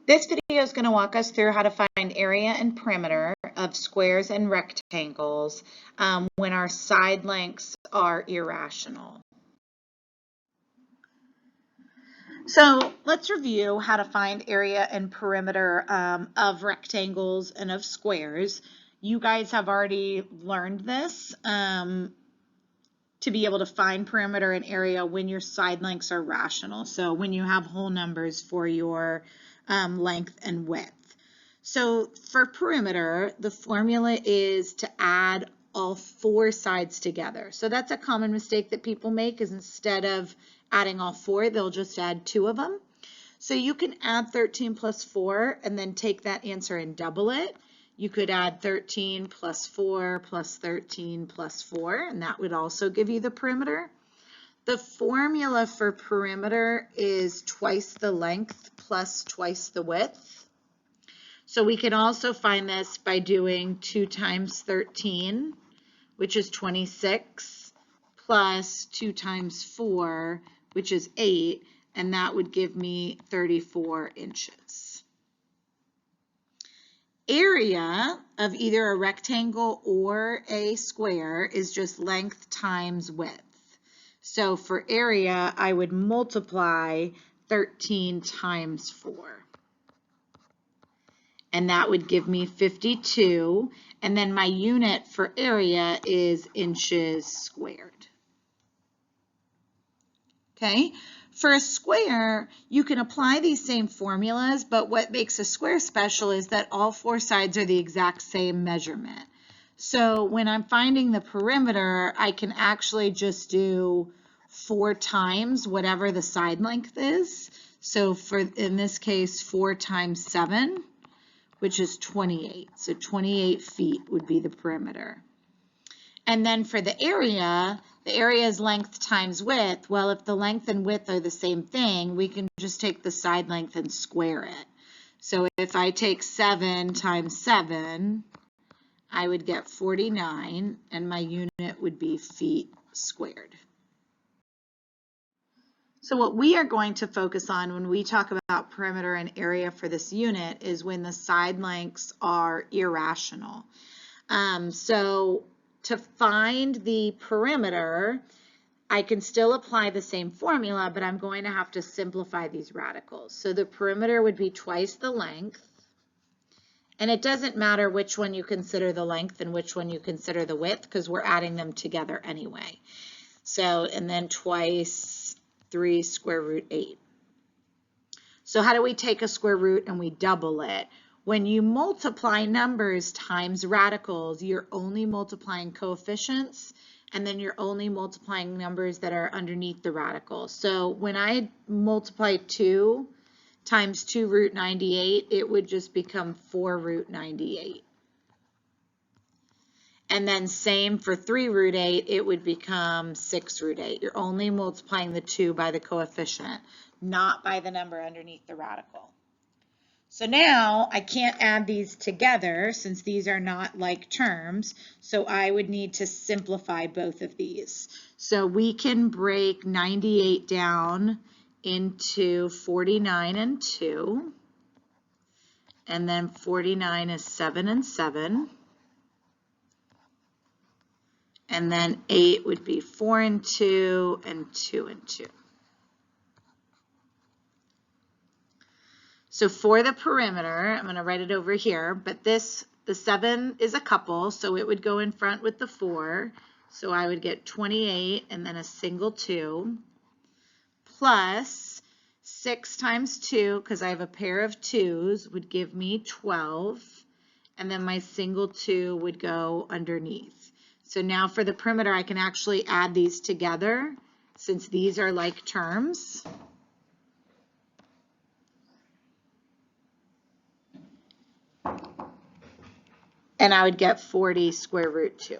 This video is going to walk us through how to find area and perimeter of squares and rectangles when our side lengths are irrational. So let's review how to find area and perimeter of rectangles and of squares. You guys have already learned this to be able to find perimeter and area when your side lengths are rational. So when you have whole numbers for your length and width. So for perimeter, the formula is to add all four sides together. So that's a common mistake that people make, is instead of adding all four, they'll just add two of them. So you can add 13 plus 4 and then take that answer and double it. You could add 13 plus 4 plus 13 plus 4, and that would also give you the perimeter. The formula for perimeter is twice the length plus twice the width. So we can also find this by doing 2 times 13, which is 26, plus 2 times 4, which is 8, and that would give me 34 inches. Area of either a rectangle or a square is just length times width. So for area, I would multiply 13 times 4. And that would give me 52. And then my unit for area is inches squared. Okay, for a square, you can apply these same formulas, but what makes a square special is that all four sides are the exact same measurement. So when I'm finding the perimeter, I can actually just do 4 times whatever the side length is. So in this case, 4 times 7, which is 28. So 28 feet would be the perimeter. And then for the area is length times width. Well, if the length and width are the same thing, we can just take the side length and square it. So if I take 7 times 7, I would get 49, and my unit would be feet squared. So what we are going to focus on when we talk about perimeter and area for this unit is when the side lengths are irrational. So to find the perimeter, I can still apply the same formula, but I'm going to have to simplify these radicals. So the perimeter would be twice the length. And it doesn't matter which one you consider the length and which one you consider the width, because we're adding them together anyway. So, and then twice 3 square root 8. So how do we take a square root and we double it? When you multiply numbers times radicals, you're only multiplying coefficients, and then you're only multiplying numbers that are underneath the radical. So when I multiply 2 times 2 root 98, it would just become 4 root 98. And then same for 3 root 8, it would become 6 root 8. You're only multiplying the 2 by the coefficient, not by the number underneath the radical. So now I can't add these together since these are not like terms, so I would need to simplify both of these. So we can break 98 down into 49 and 2, and then 49 is 7 and 7, and then 8 would be 4 and 2, and 2 and 2. So for the perimeter, I'm going to write it over here, but the 7 is a couple, so it would go in front with the 4. So I would get 28 and then a single 2, plus 6 times 2, because I have a pair of 2's, would give me 12, and then my single 2 would go underneath. So now for the perimeter, I can actually add these together since these are like terms. And I would get 40 square root 2.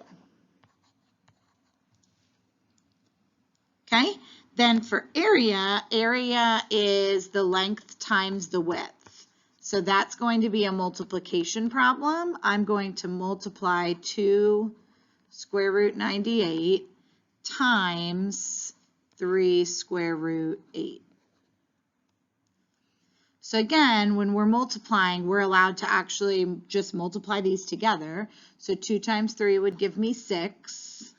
Okay, then for area is the length times the width. So that's going to be a multiplication problem. I'm going to multiply 2 square root 98 times 3 square root 8. So again, when we're multiplying, we're allowed to actually just multiply these together. So 2 times 3 would give me 6.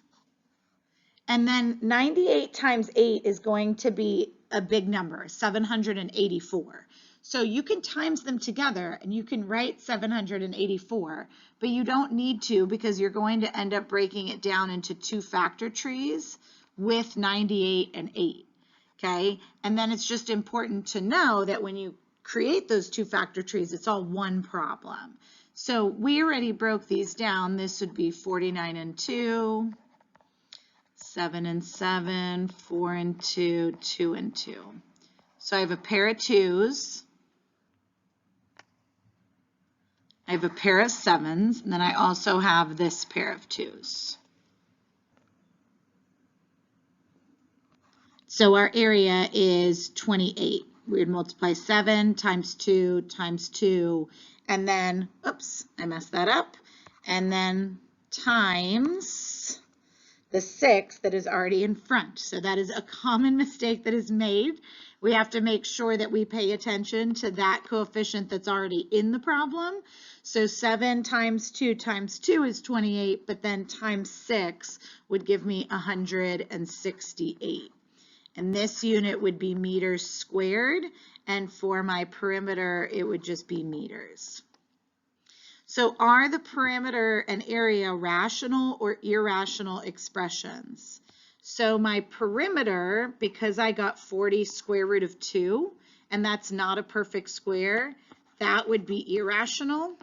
And then 98 times 8 is going to be a big number, 784. So you can times them together and you can write 784, but you don't need to because you're going to end up breaking it down into 2 factor trees with 98 and 8. Okay, and then it's just important to know that when you create those 2 factor trees, it's all one problem. So we already broke these down. This would be 49 and 2. 7 and 7, 4 and 2, 2 and 2. So I have a pair of 2s. I have a pair of 7s, and then I also have this pair of 2s. So our area is 28. We would multiply 7 times 2 times 2, and then, oops, I messed that up, and then times the 6 that is already in front. So that is a common mistake that is made. We have to make sure that we pay attention to that coefficient that's already in the problem. So 7 times 2 is 28, but then times 6 would give me 168. And this unit would be meters squared, and for my perimeter, it would just be meters. So are the perimeter and area rational or irrational expressions? So my perimeter, because I got 40 square root of 2, and that's not a perfect square, that would be irrational.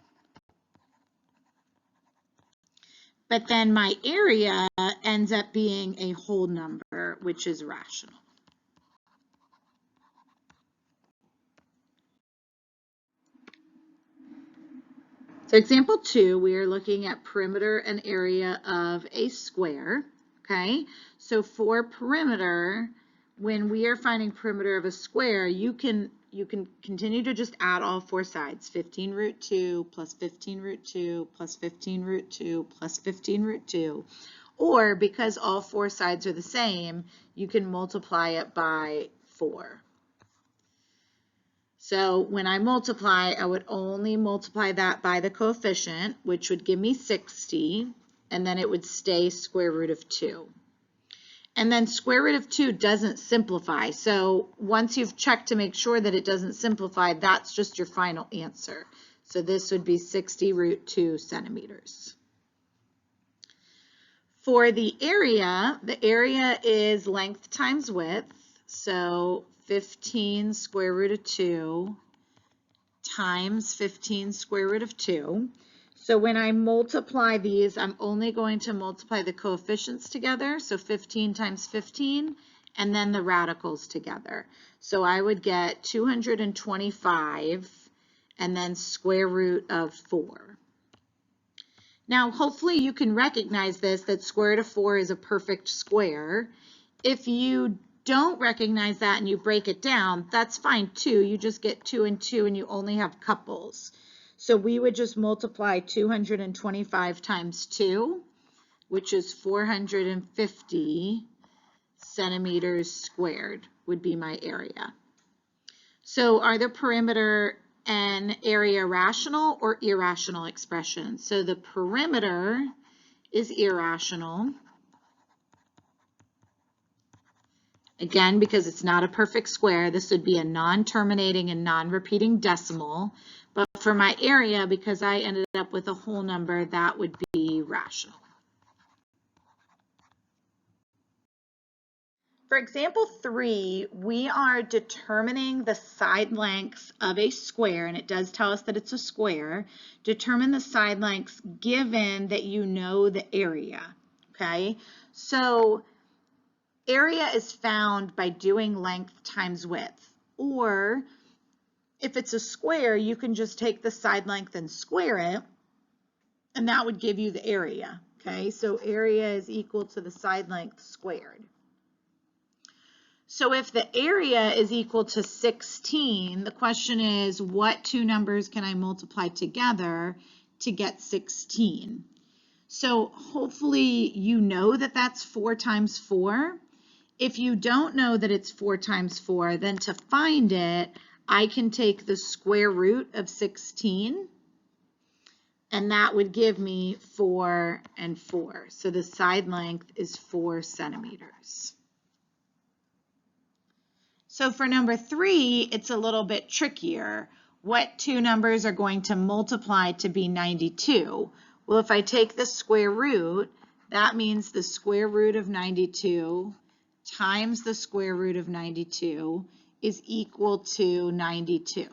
But then my area ends up being a whole number, which is rational. So example 2, we are looking at perimeter and area of a square, okay? So for perimeter, when we are finding perimeter of a square, you can continue to just add all 4 sides, 15 root 2 plus 15 root 2 plus 15 root 2 plus 15 root 2. Or because all 4 sides are the same, you can multiply it by 4. So when I multiply, I would only multiply that by the coefficient, which would give me 60, and then it would stay square root of 2. And then square root of 2 doesn't simplify. So once you've checked to make sure that it doesn't simplify, that's just your final answer. So this would be 60 root 2 centimeters. For the area is length times width. So 15 square root of 2 times 15 square root of 2. So when I multiply these, I'm only going to multiply the coefficients together. So 15 times 15, and then the radicals together. So I would get 225, and then square root of 4. Now, hopefully you can recognize this, that square root of 4 is a perfect square. If you don't recognize that and you break it down, that's fine too. You just get 2 and 2 and you only have couples. So we would just multiply 225 times 2, which is 450 centimeters squared would be my area. So are the perimeter and area rational or irrational expressions? So the perimeter is irrational. Again, because it's not a perfect square, this would be a non-terminating and non-repeating decimal. But for my area, because I ended up with a whole number, that would be rational. For example 3, we are determining the side lengths of a square, and it does tell us that it's a square. Determine the side lengths given that you know the area, okay? So area is found by doing length times width, or if it's a square, you can just take the side length and square it, and that would give you the area, okay? So area is equal to the side length squared. So if the area is equal to 16, the question is, what 2 numbers can I multiply together to get 16? So hopefully you know that that's 4 times 4. If you don't know that it's 4 times 4, then to find it, I can take the square root of 16, and that would give me 4 and 4. So the side length is 4 centimeters. So for number 3, it's a little bit trickier. What two numbers are going to multiply to be 92? Well, if I take the square root, that means the square root of 92 times the square root of 92 is equal to 92.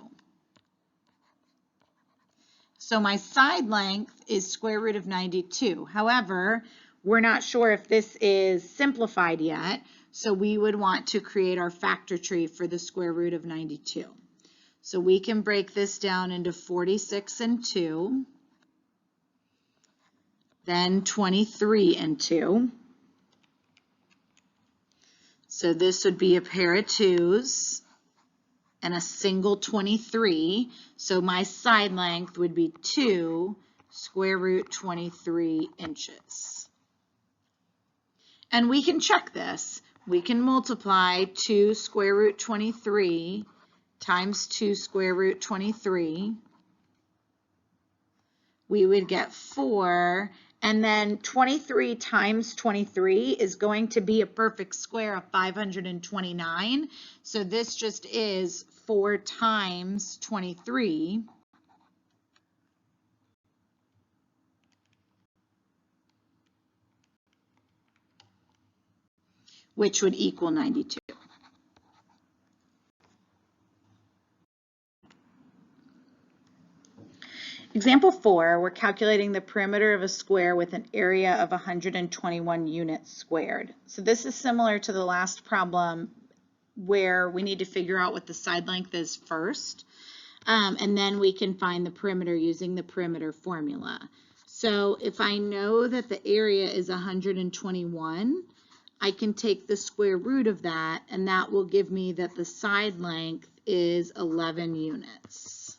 So my side length is square root of 92. However, we're not sure if this is simplified yet, so we would want to create our factor tree for the square root of 92. So we can break this down into 46 and 2, then 23 and 2. So this would be a pair of 2's and a single 23. So my side length would be 2 square root 23 inches. And we can check this. We can multiply 2 square root 23 times 2 square root 23. We would get 4, and then 23 times 23 is going to be a perfect square of 529. So this just is 4 times 23, which would equal 92. Example 4, we're calculating the perimeter of a square with an area of 121 units squared. So this is similar to the last problem where we need to figure out what the side length is first, and then we can find the perimeter using the perimeter formula. So if I know that the area is 121, I can take the square root of that, and that will give me that the side length is 11 units.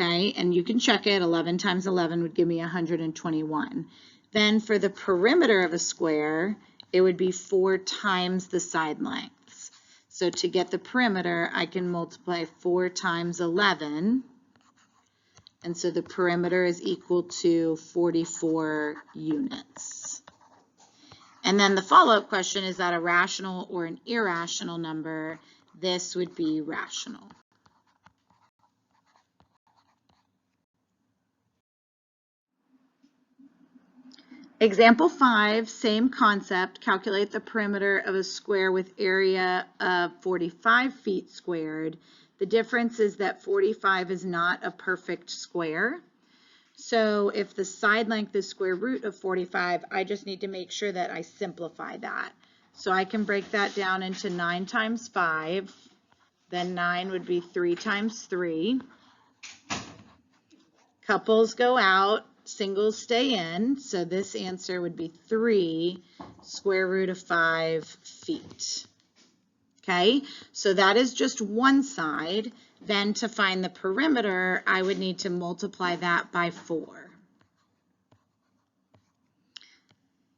Okay, and you can check it. 11 times 11 would give me 121. Then for the perimeter of a square, it would be 4 times the side lengths. So to get the perimeter, I can multiply 4 times 11. And so the perimeter is equal to 44 units. And then the follow-up question, is that a rational or an irrational number? This would be rational. Example 5, same concept. Calculate the perimeter of a square with area of 45 feet squared. The difference is that 45 is not a perfect square. So if the side length is square root of 45, I just need to make sure that I simplify that. So I can break that down into 9 times 5. Then 9 would be 3 times 3. Couples go out. Singles stay in, so this answer would be 3 square root of 5 feet. Okay, so that is just one side. Then to find the perimeter, I would need to multiply that by 4.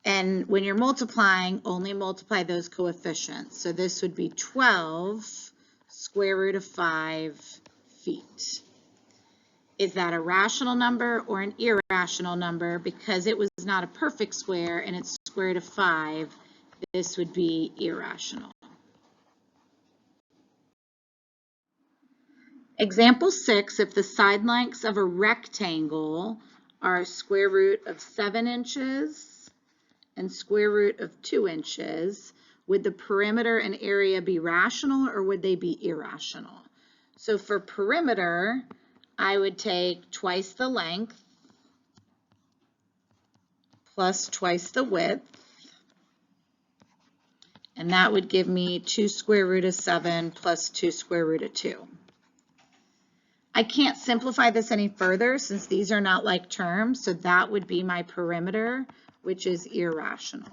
And when you're multiplying, only multiply those coefficients. So this would be 12 square root of 5 feet. Is that a rational number or an irrational number? Because it was not a perfect square and it's square root of 5, this would be irrational. Example 6, if the side lengths of a rectangle are square root of 7 inches and square root of 2 inches, would the perimeter and area be rational or would they be irrational? So for perimeter, I would take twice the length plus twice the width, and that would give me 2 square root of 7 plus 2 square root of 2. I can't simplify this any further since these are not like terms, so that would be my perimeter, which is irrational.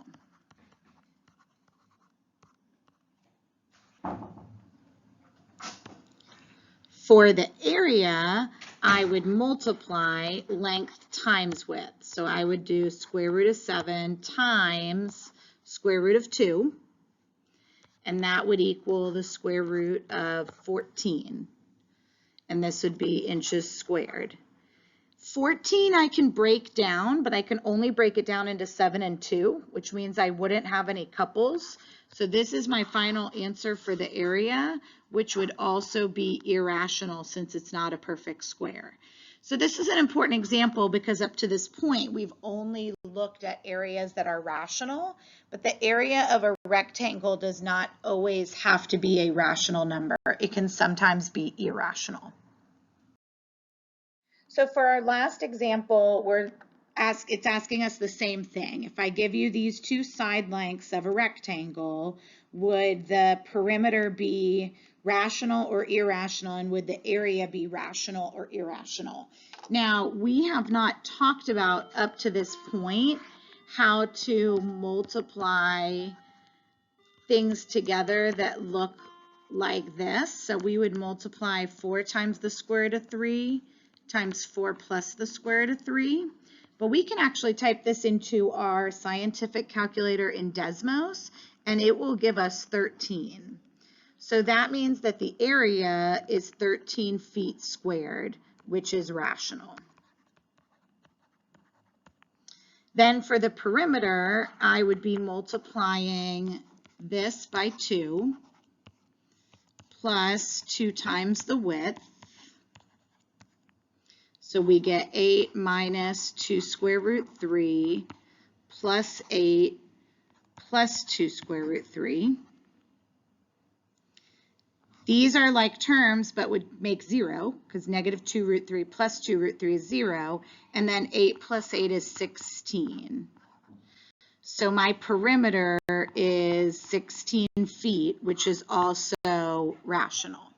For the area, I would multiply length times width. So I would do square root of 7 times square root of 2. and that would equal the square root of 14. And this would be inches squared. 14 I can break down, but I can only break it down into 7 and 2, which means I wouldn't have any couples. So this is my final answer for the area, which would also be irrational since it's not a perfect square. So this is an important example because up to this point, we've only looked at areas that are rational, but the area of a rectangle does not always have to be a rational number. It can sometimes be irrational. So for our last example, it's asking us the same thing. If I give you these two side lengths of a rectangle, would the perimeter be rational or irrational, and would the area be rational or irrational? Now, we have not talked about up to this point how to multiply things together that look like this. So we would multiply 4 times the square root of 3 times 4 plus the square root of 3. But we can actually type this into our scientific calculator in Desmos, and it will give us 13. So that means that the area is 13 feet squared, which is rational. Then for the perimeter, I would be multiplying this by 2 plus 2 times the width. So we get 8 minus 2 square root 3 plus 8 plus 2 square root 3. These are like terms, but would make 0, because negative 2 root 3 plus 2 root 3 is 0, and then 8 plus 8 is 16. So my perimeter is 16 feet, which is also rational.